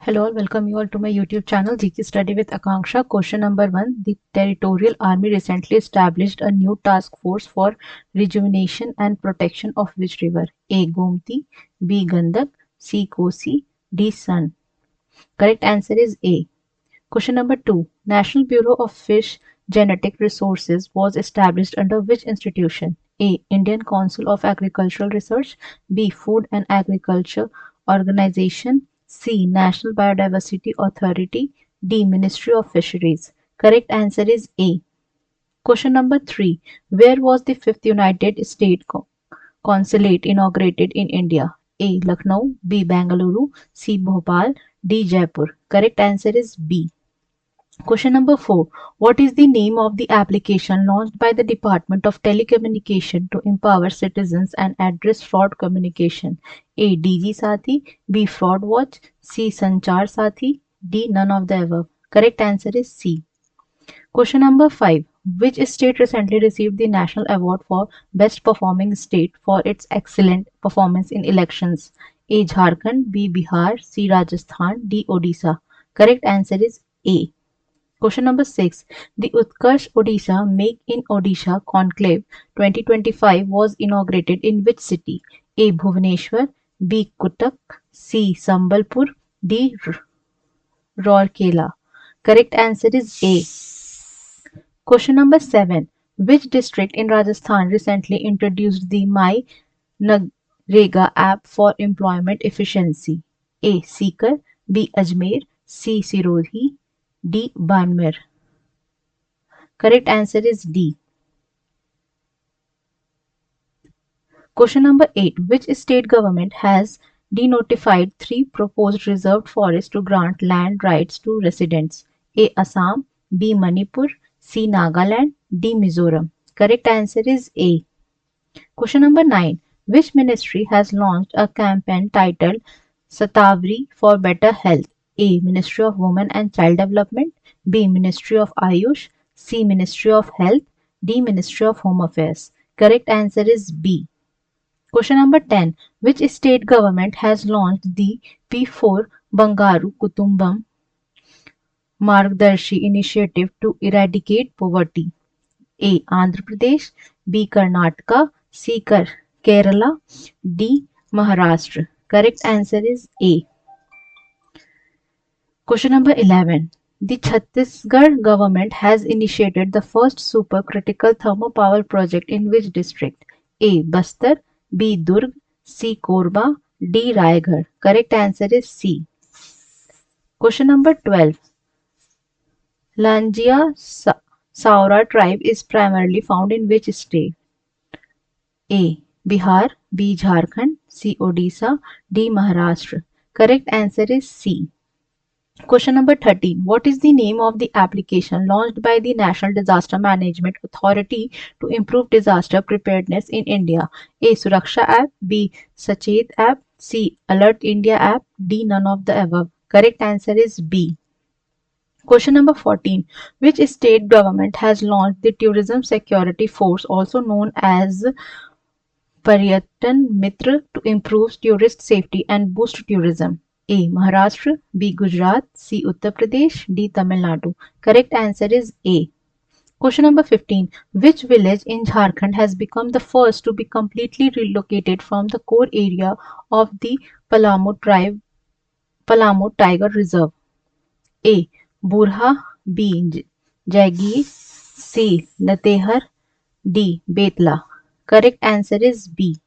Hello all, welcome you all to my YouTube channel GK Study with Akanksha. Question number 1. The Territorial Army recently established a new task force for rejuvenation and protection of which river? A. Gomti, B. Gandak, C. Kosi, D. Son. Correct answer is A. Question number 2. National Bureau of Fish Genetic Resources was established under which institution? A. Indian Council of Agricultural Research, B. Food and Agriculture Organization, C. National Biodiversity Authority, D. Ministry of Fisheries. Correct answer is A. Question number 3. Where was the fifth United States Consulate inaugurated in India? A. Lucknow, B. Bangalore, C. Bhopal, D. Jaipur. Correct answer is B. Question number 4. What is the name of the application launched by the Department of Telecommunication to empower citizens and address fraud communication? A. DG Sathi, B. Fraud Watch, C. Sanchar Sathi, D. None of the above. Correct answer is C. Question number 5. Which state recently received the National Award for Best Performing State for its excellent performance in elections? A. Jharkhand, B. Bihar, C. Rajasthan, D. Odisha. Correct answer is A. Question number 6. The Utkarsh Odisha Make in Odisha Conclave 2025 was inaugurated in which city? A. Bhubaneswar, B. Cuttack, C. Sambalpur, D. Rourkela. Correct answer is A. Question number 7. Which district in Rajasthan recently introduced the My Nagrega app for employment efficiency? A. Sikar, B. Ajmer, C. Sirohi, D. Banmer. Correct answer is D. Question number 8. Which state government has denotified 3 proposed reserved forests to grant land rights to residents? A. Assam, B. Manipur, C. Nagaland, D. Mizoram. Correct answer is A. Question number 9. Which ministry has launched a campaign titled Satavari for Better Health? A. Ministry of Women and Child Development, B. Ministry of Ayush, C. Ministry of Health, D. Ministry of Home Affairs. Correct answer is B. Question number 10. Which state government has launched the P4 Bangaru Kutumbam Margdarshi initiative to eradicate poverty? A. Andhra Pradesh, B. Karnataka, C. Kerala, D. Maharashtra. Correct answer is A. Question number 11. The Chhattisgarh government has initiated the first supercritical thermal power project in which district? A. Bastar, B. Durg, C. Korba, D. Raigad. Correct answer is C. Question number 12. Langia Saura tribe is primarily found in which state? A. Bihar, B. Jharkhand, C. Odisha, D. Maharashtra. Correct answer is C. Question number 13. What is the name of the application launched by the National Disaster Management Authority to improve disaster preparedness in India? A. Suraksha app, B. Sachet app, C. Alert India app, D. None of the above. Correct answer is B. Question number 14. Which state government has launched the Tourism Security Force, also known as Paryatan Mitra, to improve tourist safety and boost tourism? A. Maharashtra, B. Gujarat, C. Uttar Pradesh, D. Tamil Nadu. Correct answer is A. Question number 15. Which village in Jharkhand has become the first to be completely relocated from the core area of the Palamu Tiger Reserve? A. Burha, B. Jagir, C. Latehar, D. Betla. Correct answer is B.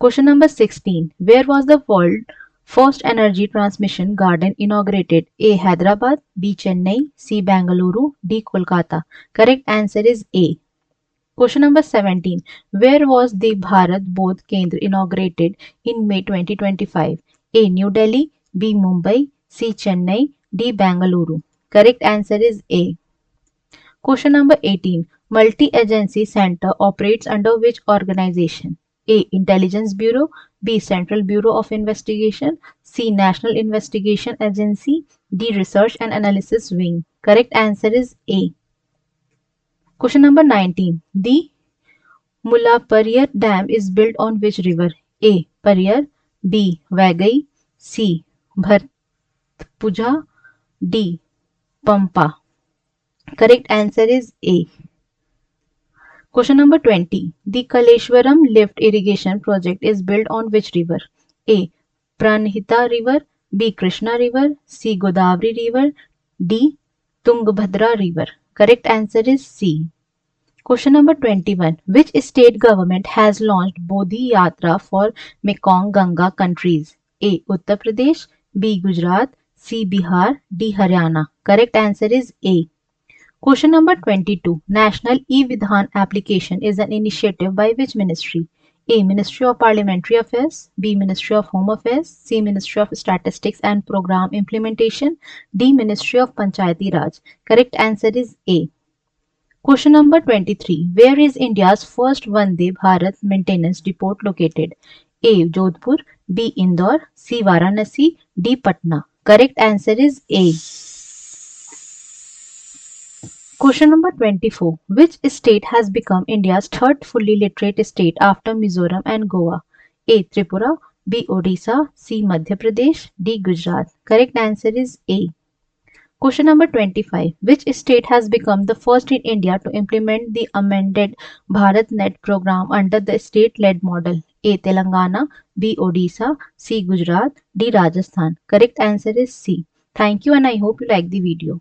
Question number 16. Where was the world first energy transmission garden inaugurated? A. Hyderabad, B. Chennai, C. Bangalore, D. Kolkata. Correct answer is A. Question number 17. Where was the Bharat Bodh Kendra inaugurated in May 2025? A. New Delhi, B. Mumbai, C. Chennai, D. Bangalore. Correct answer is A. Question number 18. Multi-Agency Center operates under which organization? A. Intelligence Bureau, B. Central Bureau of Investigation, C. National Investigation Agency, D. Research and Analysis Wing. Correct answer is A. Question number 19. The Mullaperiyar Dam is built on which river? A. Periyar, B. Vaigai, C. Satpujha, D. Pampa. Correct answer is A. Question number 20. The Kaleshwaram lift irrigation project is built on which river? A. Pranhita river, B. Krishna river, C. Godavari river, D. Tungabhadra river. Correct answer is C. Question number 21. Which state government has launched Bodhi Yatra for Mekong Ganga countries? A. Uttar Pradesh, B. Gujarat, C. Bihar, D. Haryana. Correct answer is A. Question number 22. National E-Vidhan application is an initiative by which ministry? A. Ministry of Parliamentary Affairs, B. Ministry of Home Affairs, C. Ministry of Statistics and Program Implementation, D. Ministry of Panchayati Raj. Correct answer is A. Question number 23. Where is India's first Vande Bharat maintenance depot located? A. Jodhpur, B. Indore, C. Varanasi, D. Patna. Correct answer is A. Question number 24. Which state has become India's third fully literate state after Mizoram and Goa? A. Tripura, B. Odisha, C. Madhya Pradesh, D. Gujarat. Correct answer is A. Question number 25. Which state has become the first in India to implement the amended BharatNet program under the state-led model? A. Telangana, B. Odisha, C. Gujarat, D. Rajasthan. Correct answer is C. Thank you and I hope you like the video.